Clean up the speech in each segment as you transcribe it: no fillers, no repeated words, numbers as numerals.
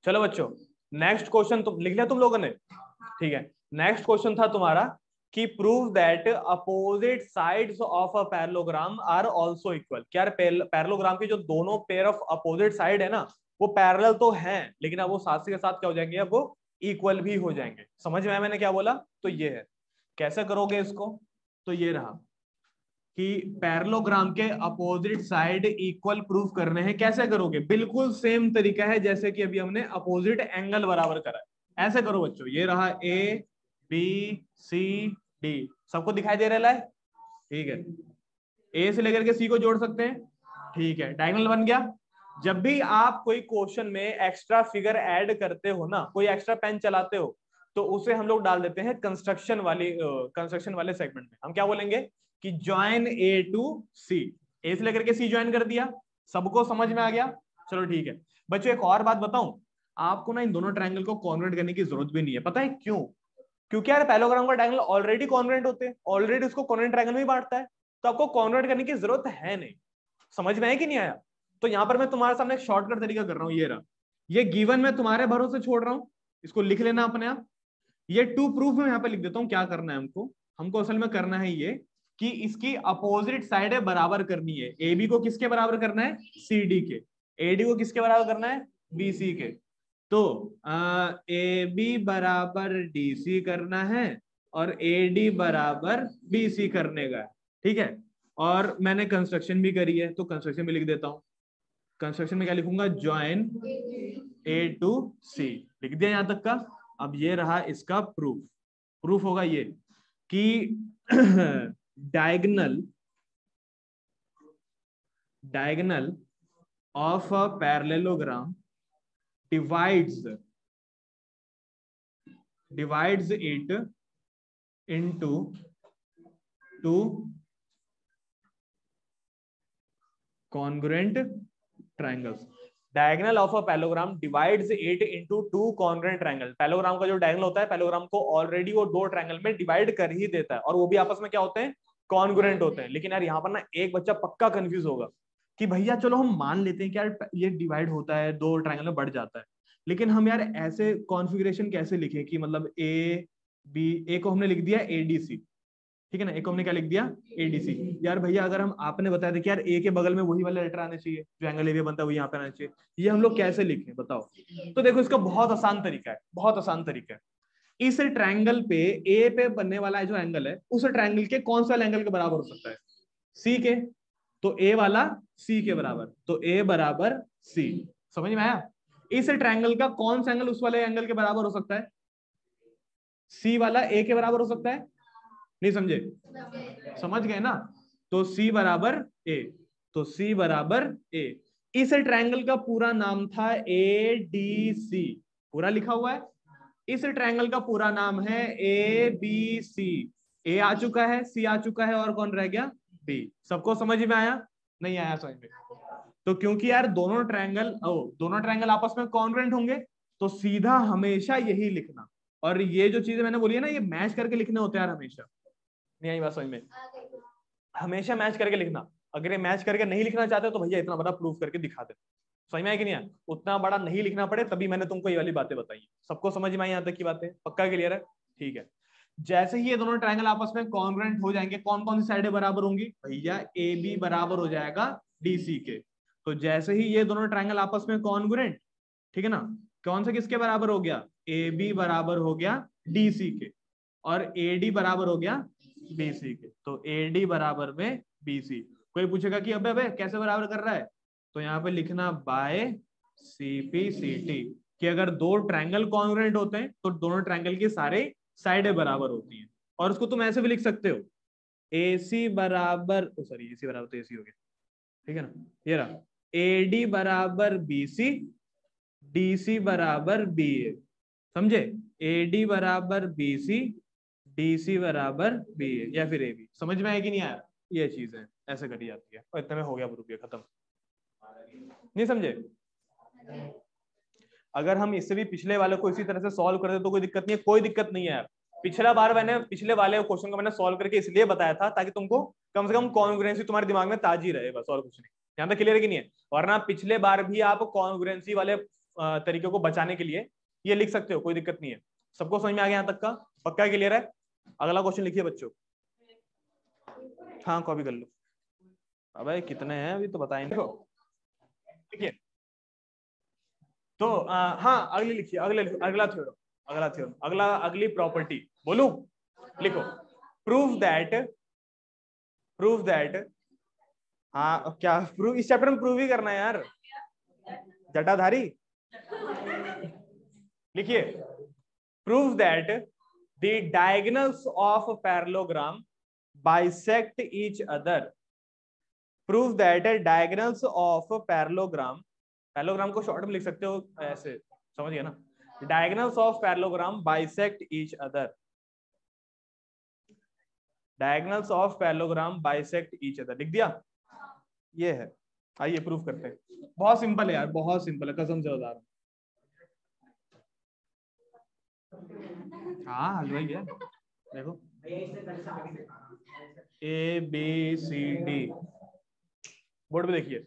चलो बच्चों, next question तुम लिख लिया तुम लोगों ने? ठीक है, नेक्स्ट क्वेश्चन था तुम्हारा कि prove that opposite sides of a parallelogram are also equal. क्या पैरेललोग्राम के जो दोनों पेयर ऑफ अपोजिट साइड है ना, वो पैरेलल तो हैं, लेकिन अब वो साथ के साथ क्या हो जाएंगे, अब वो इक्वल भी हो जाएंगे। समझ में आया मैंने क्या बोला? तो ये है, कैसे करोगे इसको? तो ये रहा कि पैरेललोग्राम के अपोजिट साइड इक्वल प्रूफ करने हैं। कैसे करोगे? बिल्कुल सेम तरीका है जैसे कि अभी हमने अपोजिट एंगल बराबर करा है। ऐसे करो बच्चों, ये रहा ए बी सी डी, सबको दिखाई दे रहा है? ठीक है, ए से लेकर के सी को जोड़ सकते हैं। ठीक है, डायगोनल बन गया। जब भी आप कोई क्वेश्चन में एक्स्ट्रा फिगर ऐड करते हो ना, कोई एक्स्ट्रा पेन चलाते हो, तो उसे हम लोग डाल देते हैं कंस्ट्रक्शन वाले सेगमेंट में। हम क्या बोलेंगे कि ज्वाइन ए टू सी, ए से लेकर के सी ज्वाइन कर दिया। सबको समझ में आ गया? चलो ठीक है बच्चों, एक और बात बताऊं, आपको ना इन दोनों ट्रायंगल को कॉन्वर्ट करने की जरूरत भी नहीं है। पता है क्यों? क्योंकि यार पैरेललोग्राम का ट्रायंगल ऑलरेडी कॉन्वर्ट होते हैं, ऑलरेडी उसको कॉन्वर्ट ट्रायंगल में ही बांटता है, तो आपको कॉन्वर्ट करने की जरूरत है नहीं। समझ में आया कि नहीं आया? तो यहां पर मैं तुम्हारे सामने एक शॉर्टकट तरीका कर रहा हूं, ये रहा, ये गिवन मैं तुम्हारे भरोसे छोड़ रहा हूं, इसको लिख लेना अपने आप। ये टू प्रूफ में यहाँ पे लिख देता हूँ। क्या करना है हमको? हमको असल में करना है ये कि इसकी अपोजिट साइड है बराबर करनी है। ए बी को किसके बराबर करना है? सी डी के। ए डी को किसके बराबर करना है? बी सी के। तो ए बी बराबर डी सी करना है और ए डी बराबर बी सी करने का। ठीक है, और मैंने कंस्ट्रक्शन भी करी है, तो कंस्ट्रक्शन भी लिख देता हूं। कंस्ट्रक्शन में क्या लिखूंगा? ज्वाइन ए टू सी, लिख दिया यहां तक का। अब ये रहा इसका प्रूफ। प्रूफ होगा ये कि diagonal of a parallelogram divides it into two congruent triangles. Diagonal of a parallelogram divides it into two congruent triangle. Parallelogram का जो डायगोनल होता है, पैरेललोग्राम को ऑलरेडी वो दो ट्रायंगल में डिवाइड कर ही देता है, और वो भी आपस में क्या होते हैं? कॉन्ग्रुएंट होते हैं। लेकिन यार यहाँ पर ना एक बच्चा पक्का कंफ्यूज होगा कि भैया चलो हम मान लेते हैं कि यार ये डिवाइड होता है, दो ट्रायंगल में बढ़ जाता है, लेकिन हम यार ऐसे कॉन्फ़िगरेशन कैसे लिखें कि मतलब ए बी, ए को हमने लिख दिया ए डी सी, ठीक है ना, ए को हमने क्या लिख दिया? A D C. यार भैया अगर हम आपने बताया था कि यार ए के बगल में वही वाला लेटर आना चाहिए, जो एंगल ए बी बनता है वही यहाँ पे आना चाहिए, ये हम लोग कैसे लिखें बताओ? तो देखो इसका बहुत आसान तरीका है, बहुत आसान तरीका है। इस ट्रायंगल पे ए पे बनने वाला जो एंगल है, उस ट्रायंगल के कौन सा एंगल के बराबर हो सकता है? सी के। तो ए वाला सी के बराबर, तो ए बराबर सी। समझ में आया? इस ट्रायंगल का कौन सा एंगल उस वाले एंगल के बराबर हो सकता है? सी वाला ए के बराबर हो सकता है? नहीं समझे? समझ गए ना? तो सी बराबर ए, तो सी बराबर ए। इस ट्रायंगल का पूरा नाम था ए डी सी, पूरा लिखा हुआ है। इस ट्रायंगल का पूरा नाम है ए बी सी। ए आ चुका है, सी आ चुका है, और कौन रह गया? बी। सबको समझ में आया? नहीं आया समझ में? तो क्योंकि यार दोनों ट्रायंगल आपस में कॉन्ग्रुएंट होंगे, तो सीधा हमेशा यही लिखना। और ये जो चीजें मैंने बोली है ना, ये मैच करके लिखने होते हैं यार हमेशा। नहीं आई बात समझ में? हमेशा मैच करके लिखना। अगर ये मैच करके नहीं लिखना चाहते तो भैया इतना बड़ा प्रूफ करके दिखा दे। समझ में आया कि नहीं आया? उतना बड़ा नहीं लिखना पड़े, तभी मैंने तुमको ये वाली बातें बताई। सबको समझ में आई यहाँ तक की बातें? पक्का क्लियर है? ठीक है। जैसे ही ये दोनों ट्रायंगल आपस में कॉन्ग्रुएंट हो जाएंगे, कौन कौन सी साइडें बराबर होंगी? भैया ए बी बराबर हो जाएगा डी सी के। तो जैसे ही ये दोनों ट्रायंगल आपस में कॉन्ग्रुएंट, ठीक है ना, कौन सा किसके बराबर हो गया? ए बी बराबर हो गया डी सी के, और ए डी बराबर हो गया बी सी के। तो ए डी बराबर में बी सी। कोई पूछेगा कि अबे अबे कैसे बराबर कर रहा है? तो यहाँ पे लिखना by C P C T, कि अगर दो ट्रायंगल कॉन्ग्रुएंट होते हैं तो दोनों ट्रायंगल के सारे साइडें बराबर होती हैं। और उसको तुम ऐसे भी लिख सकते हो, ए सी बराबर, सॉरी ए सी बराबर तो ए सी हो गया, ठीक है ना, ये रहा ए डी बराबर बी सी, डी सी बराबर बी ए। समझे? ए डी बराबर बी सी, डी सी बराबर बी ए, या फिर ए बी। समझ में आया कि नहीं आया? ये चीज है, ऐसे करी जाती है। और इतने में हो गया प्रूफ, खत्म। नहीं समझे? अगर हम इससे भी पिछले वाले को इसी तरह से सॉल्व कर दे तो कोई दिक्कत नहीं है, कोई दिक्कत नहीं है यार। पिछला बार मैंने पिछले वाले क्वेश्चन को मैंने सॉल्व करके इसलिए बताया था ताकि तुमको कम से कम कॉन्ग्रुएंसी तुम्हारे दिमाग में ताजी रहे, बस और कुछ नहीं। यहाँ तक क्लियर है कि नहीं है? वरना पिछले बार भी आप कॉन्ग्रुएंसी वाले तरीके को बचाने के लिए ये लिख सकते हो, कोई दिक्कत नहीं है। सबको समझ में आ गया यहाँ तक का? पक्का क्लियर है? अगला क्वेश्चन लिखिए बच्चों। हाँ कॉपी कर लो। अबे कितने हैं अभी तो बताएं। देखो देखिए तो हाँ अगली लिखिए, अगला थ्योरम, अगली प्रॉपर्टी बोलू, लिखो। प्रूव दैट हाँ क्या प्रूव, इस चैप्टर में प्रूव ही करना है यार, जटाधारी। लिखिए prove that the diagonals of parallelogram bisect each other. Prove that diagonals of parallelogram, parallelogram को शॉर्ट में लिख सकते हो ऐसे, समझ गए ना? Diagonals of parallelogram bisect each other, diagonals of parallelogram bisect each other लिख दिया। ये है, आइए प्रूफ करते हैं। बहुत सिंपल है यार, बहुत सिंपल है, कसम से बता रहा हूं। हाँ हलवाई है, देखो ABCD बोर्ड पे देखिए,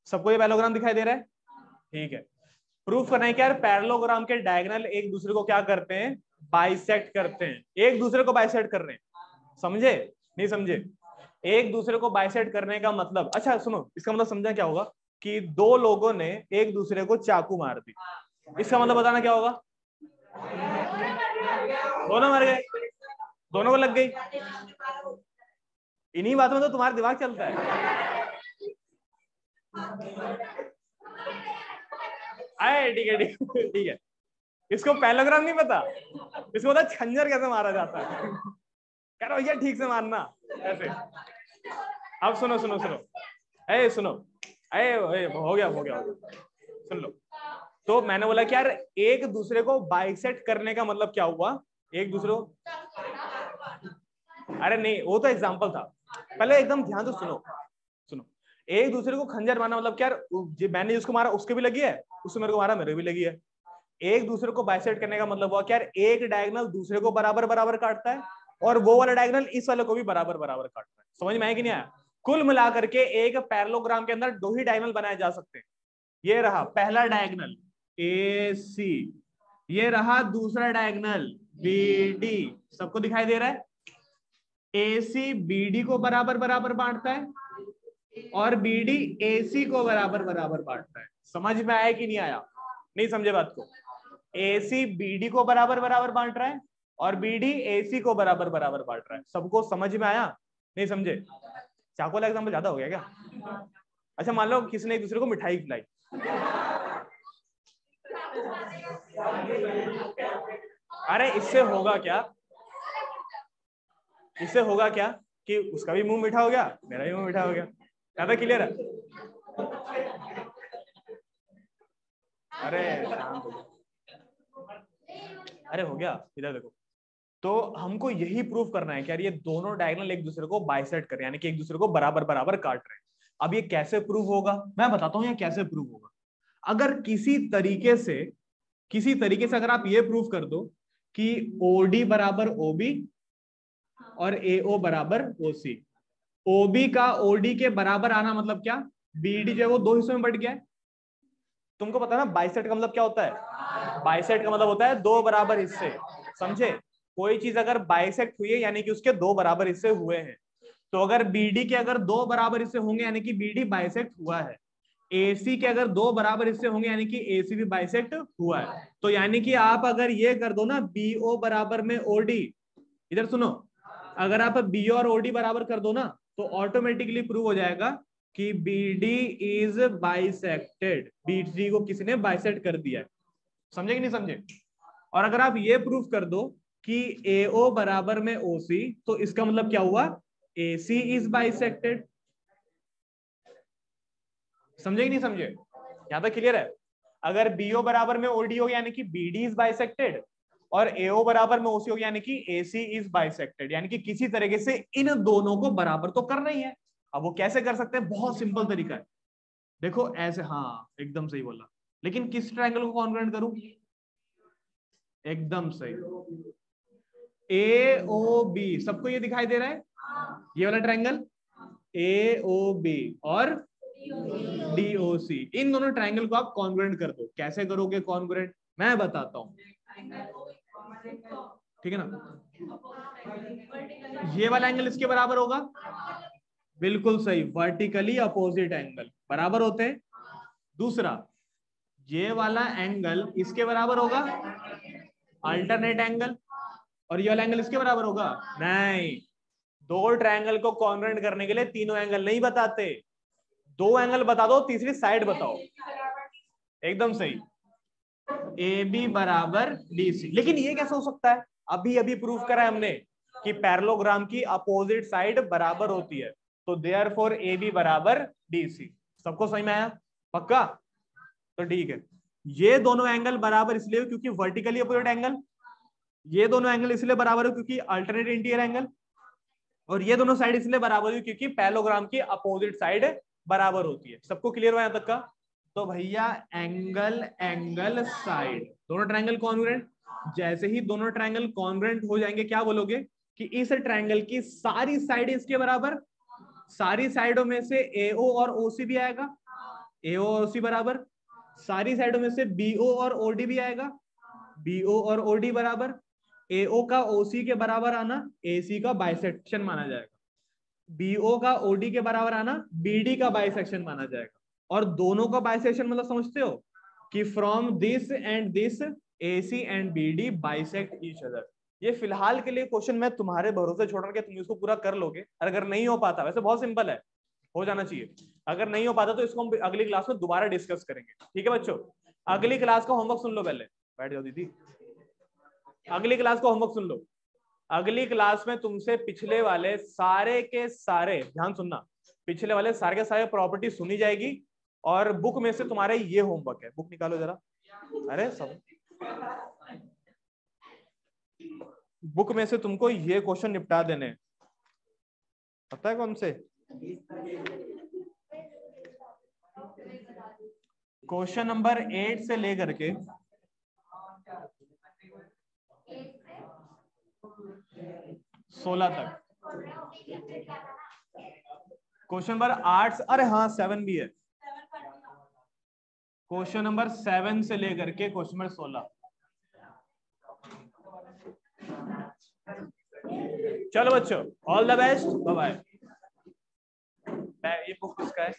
सबको ये पैरेललोग्राम दिखाई दे रहा है? ठीक है। प्रूफ करना है कि यार पैरेललोग्राम के डायगोनल एक दूसरे को क्या करते हैं? बाइसेक्ट करते हैं। एक दूसरे को बाइसेक्ट कर रहे हैं, समझे नहीं समझे? एक दूसरे को बाइसेक्ट करने का मतलब, अच्छा सुनो, इसका मतलब समझा क्या होगा कि दो लोगों ने एक दूसरे को चाकू मार दी, इसका मतलब बताना क्या होगा? दोनों मर गए, दोनों को लग गई। इन्हीं बातों में तो तुम्हारा दिमाग चलता है। आए ठीक है ठीक है। इसको पैरेललोग्राम नहीं पता, इसको पता खंजर कैसे मारा जाता है। यार भैया ठीक से मारना ऐसे। अब सुनो सुनो सुनो, ए सुनो, ए हो गया सुन लो। तो मैंने बोला कि यार एक दूसरे को बाइसेक्ट करने का मतलब क्या हुआ? एक दूसरे को, अरे नहीं वो तो एग्जांपल था, पहले एकदम ध्यान से सुनो। एक दूसरे को खंजर मारना मतलब क्या यार, मैंने जिसको मारा उसके भी लगी है, उसने मेरे को मारा मेरे भी लगी है। एक दूसरे को बाइसेक्ट करने का मतलब हुआ कि यार एक डायगोनल दूसरे को बराबर बराबर काटता है और वो वाला डायगोनल इस वाले को भी बराबर बराबर काटता है। समझ में आया कि नहीं आया? कुल मिलाकर के एक पैरेललोग्राम के अंदर दो ही डायगोनल बनाए जा सकते हैं। ये रहा पहला डायगोनल AC, ये रहा दूसरा डायगोनल BD। सबको दिखाई दे रहा है? AC BD को बराबर बराबर बांटता है और BD AC को बराबर बराबर बांटता है। समझ में आया कि नहीं आया? नहीं समझे बात को? AC BD को बराबर बराबर बांट रहा है और BD AC को बराबर बराबर बांट रहा है। सबको समझ में आया? नहीं समझे? चाकू वाला एग्जाम्पल ज्यादा हो गया क्या? अच्छा मान लो किसी ने एक दूसरे को मिठाई खिलाई, अरे इससे होगा क्या, इससे होगा क्या कि उसका भी मुंह मीठा हो गया, मेरा भी मुंह मीठा हो गया। ज्यादा क्लियर है? अरे शांत हो, अरे हो गया, इधर देखो। तो हमको यही प्रूफ करना है कि यार ये दोनों डायगोनल एक दूसरे को बाइसेक्ट कर रहे हैं, यानी कि एक दूसरे को बराबर बराबर काट रहे हैं। अब ये कैसे प्रूफ होगा मैं बताता हूं, ये कैसे प्रूफ होगा। अगर किसी तरीके से अगर आप ये प्रूफ कर दो कि OD बराबर OB और AO बराबर OC, OB का OD के बराबर आना मतलब क्या? BD जो है वो दो हिस्सों में बट गया है। तुमको पता है ना बाइसेक्ट का मतलब क्या होता है? बाइसेक्ट का मतलब होता है दो बराबर हिस्से, समझे? कोई चीज अगर बाइसेक्ट हुई है यानी कि उसके दो बराबर हिस्से हुए हैं। तो अगर BD के अगर दो बराबर हिस्से होंगे यानी कि BD बाइसेक्ट हुआ है। AC के अगर दो बराबर हिस्से होंगे यानी कि AC भी बाइसेक्ट हुआ है। तो यानी कि आप अगर ये कर दो ना BO बराबर में OD, इधर सुनो, अगर आप BO और OD बराबर कर दो ना तो ऑटोमेटिकली प्रूव हो जाएगा कि BD इज बाइसेक्टेड, BD को किसी ने बाइसेक्ट कर दिया है। समझे कि नहीं समझे? और अगर आप ये प्रूफ कर दो कि AO बराबर में OC, तो इसका मतलब क्या हुआ? AC is bisected. समझे कि नहीं समझे? यहां तक क्लियर है? अगर BO बराबर में OD हो यानी कि BD इज बाइसेक्टेड और AO बराबर में OC हो यानी कि AC इज बाइसेक्टेड, यानी कि किसी तरीके से इन दोनों को बराबर तो करना ही है। अब वो कैसे कर सकते हैं? बहुत सिंपल तरीका है, देखो ऐसे, हाँ एकदम सही बोला, लेकिन किस ट्रायंगल को कॉन्ग्रुएंट करूं? एकदम सही, AOB। सबको ये दिखाई दे रहा है? ये वाला ट्रायंगल AOB और DOC। इन दोनों ट्राइंगल को आप कॉन्ग्रुएंट कर दो। कैसे करोगे कॉन्ग्रुएंट, मैं बताता हूं, ठीक है ना। ये वाला एंगल इसके बराबर होगा, बिल्कुल सही, वर्टिकली अपोजिट एंगल बराबर होते हैं। दूसरा, ये वाला एंगल इसके बराबर होगा, अल्टरनेट एंगल, और ये वाला एंगल इसके बराबर होगा, नहीं। दो ट्रायंगल को कॉन्ग्रुएंट करने के लिए तीनों एंगल नहीं बताते, दो एंगल बता दो, तीसरी साइड बताओ। एकदम सही, AB बराबर DC। लेकिन ये कैसे हो सकता है, अभी अभी प्रूफ करा है हमने कि पैरेललोग्राम की अपोजिट साइड बराबर होती है, तो देयरफॉर AB बराबर DC। सबको समझ में आया, पक्का? तो ठीक है, ये दोनों एंगल बराबर इसलिए क्योंकि वर्टिकली अपोजिट एंगल, ये दोनों एंगल इसलिए बराबर है क्योंकि अल्टरनेट इंटीरियर एंगल, और ये दोनों साइड इसलिए बराबर है क्योंकि पैरेललोग्राम की अपोजिट साइड बराबर होती है। सबको क्लियर हुआ यहां तक का? तो भैया एंगल एंगल साइड, दोनों ट्रायंगल कॉन्ग्रुएंट। जैसे ही दोनों ट्रायंगल कॉन्ग्रुएंट हो जाएंगे, क्या बोलोगे कि इस ट्रायंगल की सारी साइड इसके बराबर, सारी साइडों में से AO और OC भी आएगा, AO और OC बराबर, सारी साइडों में से BO और OD भी आएगा, BO और OD बराबर, AO का OC के बराबर आना AC का बाइसेक्शन माना जाएगा, BO का OD के बराबर आना BD का बाइसेक्शन माना जाएगा। और दोनों का बाइसेक्शन मतलब समझते हो कि from this and this AC and BD bisect each other. ये फिलहाल के लिए क्वेश्चन मैं तुम्हारे भरोसे छोड़ रहा हूं कि तुम इसको पूरा कर लोगे। अगर नहीं हो पाता, वैसे बहुत सिंपल है, हो जाना चाहिए, अगर नहीं हो पाता तो इसको हम अगली क्लास में दोबारा डिस्कस करेंगे। ठीक है बच्चों, अगली क्लास का होमवर्क सुन लो, पहले बैठ जाओ दीदी, अगली क्लास का होमवर्क सुन लो। अगली क्लास में तुमसे पिछले वाले सारे के सारे, ध्यान सुनना, पिछले वाले सारे के सारे प्रॉपर्टी सुनी जाएगी, और बुक में से तुम्हारे ये होमवर्क है, बुक निकालो जरा, अरे सब बुक में से तुमको ये क्वेश्चन निपटा देने, पता है कौन से? क्वेश्चन नंबर 8 से लेकर के 16 तक। क्वेश्चन नंबर 8, अरे हाँ 7 भी है, क्वेश्चन नंबर 7 से लेकर के क्वेश्चन नंबर 16। चलो बच्चों, all the best, bye bye. ये बुक किसका है?